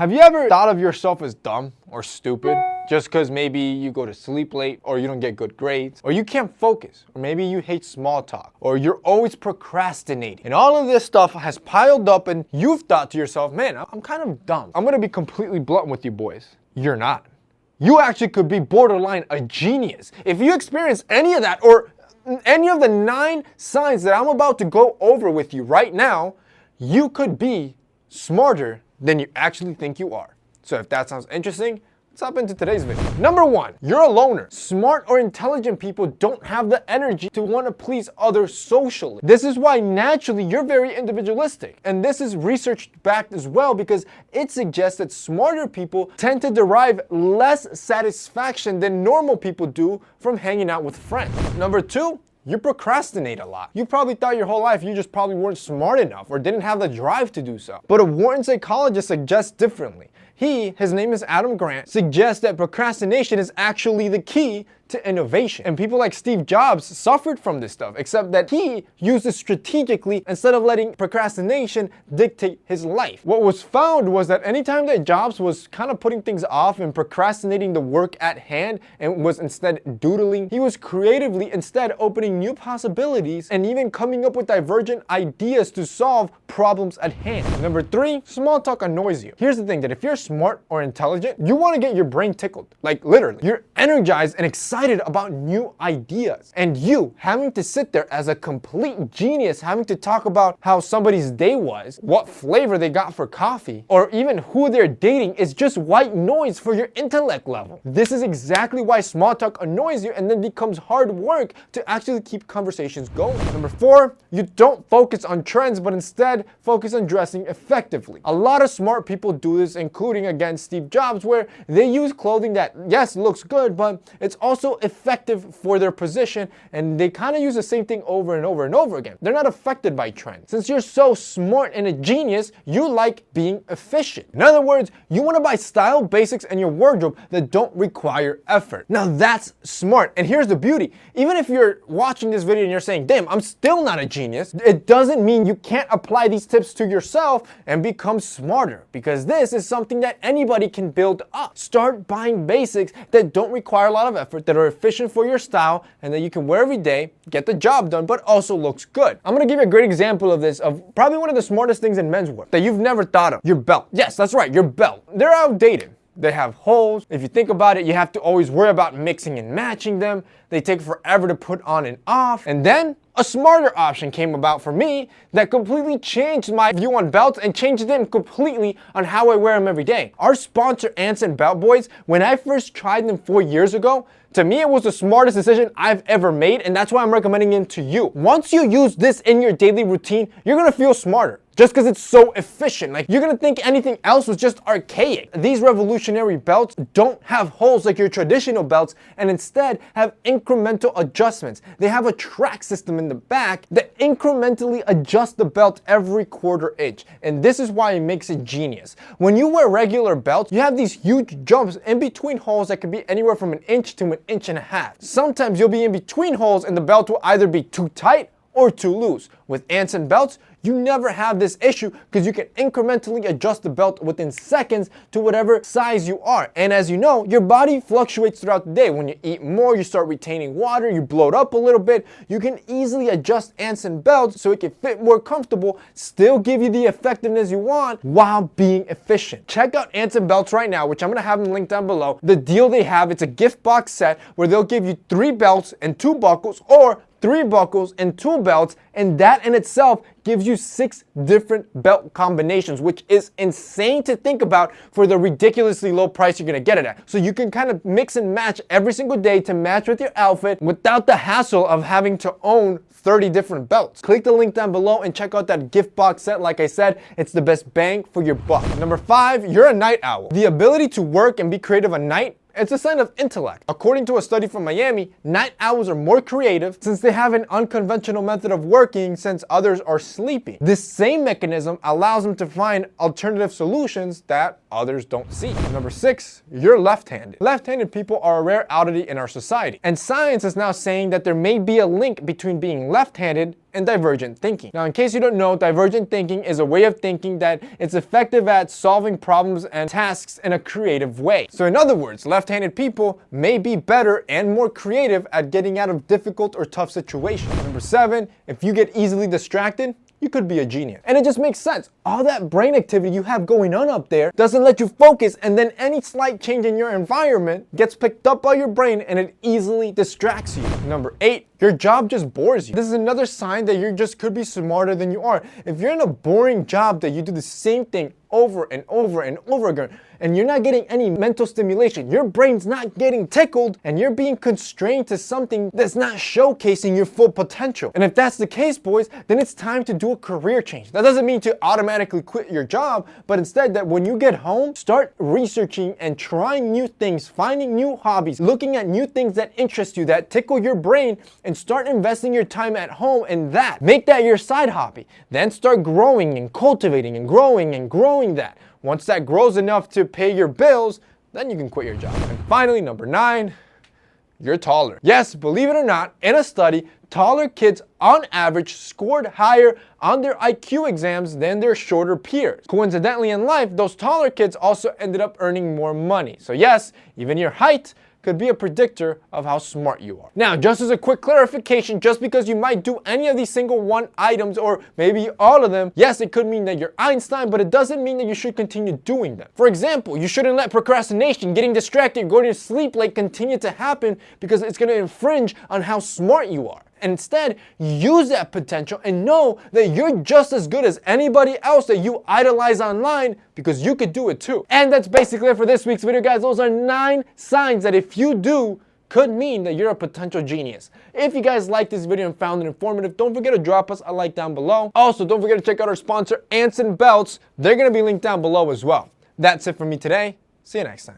Have you ever thought of yourself as dumb or stupid just because maybe you go to sleep late or you don't get good grades or you can't focus or maybe you hate small talk or you're always procrastinating? And all of this stuff has piled up and you've thought to yourself, man, I'm kind of dumb. I'm going to be completely blunt with you boys. You're not. You actually could be borderline a genius. If you experience any of that or any of the 9 signs that I'm about to go over with you right now, you could be smarter than you actually think you are. So if that sounds interesting, let's hop into today's video. Number 1, you're a loner. Smart or intelligent people don't have the energy to want to please others socially. This is why naturally you're very individualistic. And this is research backed as well because it suggests that smarter people tend to derive less satisfaction than normal people do from hanging out with friends. Number 2, you procrastinate a lot. You probably thought your whole life you just probably weren't smart enough or didn't have the drive to do so. But a Wharton psychologist suggests differently. His name is Adam Grant, suggests that procrastination is actually the key to innovation. And people like Steve Jobs suffered from this stuff, except that he used it strategically instead of letting procrastination dictate his life. What was found was that anytime that Jobs was kind of putting things off and procrastinating the work at hand and was instead doodling, he was creatively instead opening new possibilities and even coming up with divergent ideas to solve problems at hand. Number 3, small talk annoys you. Here's the thing, that if you're smart or intelligent, you want to get your brain tickled, like literally. You're energized and excited about new ideas. And you having to sit there as a complete genius, having to talk about how somebody's day was, what flavor they got for coffee, or even who they're dating is just white noise for your intellect level. This is exactly why small talk annoys you and then becomes hard work to actually keep conversations going. Number 4, you don't focus on trends, but instead focus on dressing effectively. A lot of smart people do this, including again Steve Jobs, where they use clothing that, yes, looks good, but it's also effective for their position, and they kind of use the same thing over and over and over again. They're not affected by trends. Since you're so smart and a genius, you like being efficient. In other words, you want to buy style basics in your wardrobe that don't require effort. Now that's smart. And here's the beauty. Even if you're watching this video and you're saying, damn, I'm still not a genius, it doesn't mean you can't apply these tips to yourself and become smarter, because this is something that anybody can build up. Start buying basics that don't require a lot of effort, that are efficient for your style, and that you can wear every day, get the job done, but also looks good. I'm gonna give you a great example of this, of probably one of the smartest things in menswear that you've never thought of. Your belt. Yes, that's right, your belt. They're outdated. They have holes. If you think about it, you have to always worry about mixing and matching them. They take forever to put on and off. And then a smarter option came about for me that completely changed my view on belts and changed them completely on how I wear them every day. Our sponsor, Anson Belt Boys, when I first tried them 4 years ago, to me, it was the smartest decision I've ever made, and that's why I'm recommending it to you. Once you use this in your daily routine, you're gonna feel smarter. Just because it's so efficient. Like, you're gonna think anything else was just archaic. These revolutionary belts don't have holes like your traditional belts and instead have incremental adjustments. They have a track system in the back that incrementally adjusts the belt every quarter inch. And this is why it makes it genius. When you wear regular belts, you have these huge jumps in between holes that can be anywhere from 1 inch to 1.5 inches. Sometimes you'll be in between holes and the belt will either be too tight or too loose. With Anson belts, you never have this issue because you can incrementally adjust the belt within seconds to whatever size you are. And as you know, your body fluctuates throughout the day. When you eat more, you start retaining water, you bloat up a little bit. You can easily adjust Anson belts so it can fit more comfortable, still give you the effectiveness you want while being efficient. Check out Anson belts right now, which I'm gonna have them linked down below. The deal they have, it's a gift box set where they'll give you 3 belts and 2 buckles, or 3 buckles and 2 belts, and that in itself gives you 6 different belt combinations, which is insane to think about for the ridiculously low price you're gonna get it at. So you can kind of mix and match every single day to match with your outfit without the hassle of having to own 30 different belts. Click the link down below and check out that gift box set. Like I said, it's the best bang for your buck. Number 5, you're a night owl. The ability to work and be creative at night, it's a sign of intellect. According to a study from Miami, night owls are more creative since they have an unconventional method of working since others are sleeping. This same mechanism allows them to find alternative solutions that others don't see. Number 6, you're left-handed. Left-handed people are a rare oddity in our society, and science is now saying that there may be a link between being left-handed and divergent thinking. Now, in case you don't know, divergent thinking is a way of thinking that it's effective at solving problems and tasks in a creative way. So in other words, left-handed people may be better and more creative at getting out of difficult or tough situations. Number 7, if you get easily distracted, you could be a genius. And it just makes sense. All that brain activity you have going on up there doesn't let you focus, and then any slight change in your environment gets picked up by your brain and it easily distracts you. Number 8, your job just bores you. This is another sign that you just could be smarter than you are. If you're in a boring job that you do the same thing over and over and over again, and you're not getting any mental stimulation, your brain's not getting tickled, and you're being constrained to something that's not showcasing your full potential. And if that's the case, boys, then it's time to do a career change. That doesn't mean to automatically quit your job, but instead that when you get home, start researching and trying new things, finding new hobbies, looking at new things that interest you, that tickle your brain, and start investing your time at home in that. Make that your side hobby. Then start growing and cultivating and growing that. Once that grows enough to pay your bills, then you can quit your job. And finally, number 9, you're taller. Yes, believe it or not, in a study, taller kids on average scored higher on their IQ exams than their shorter peers. Coincidentally in life, those taller kids also ended up earning more money. So yes, even your height could be a predictor of how smart you are. Now, just as a quick clarification, just because you might do any of these single one items or maybe all of them, yes, it could mean that you're Einstein, but it doesn't mean that you should continue doing them. For example, you shouldn't let procrastination, getting distracted, going to sleep late continue to happen because it's gonna infringe on how smart you are. Instead, use that potential and know that you're just as good as anybody else that you idolize online, because you could do it too. And that's basically it for this week's video, guys. Those are 9 signs that if you do, could mean that you're a potential genius. If you guys liked this video and found it informative, don't forget to drop us a like down below. Also, don't forget to check out our sponsor, Anson Belts. They're gonna be linked down below as well. That's it for me today. See you next time.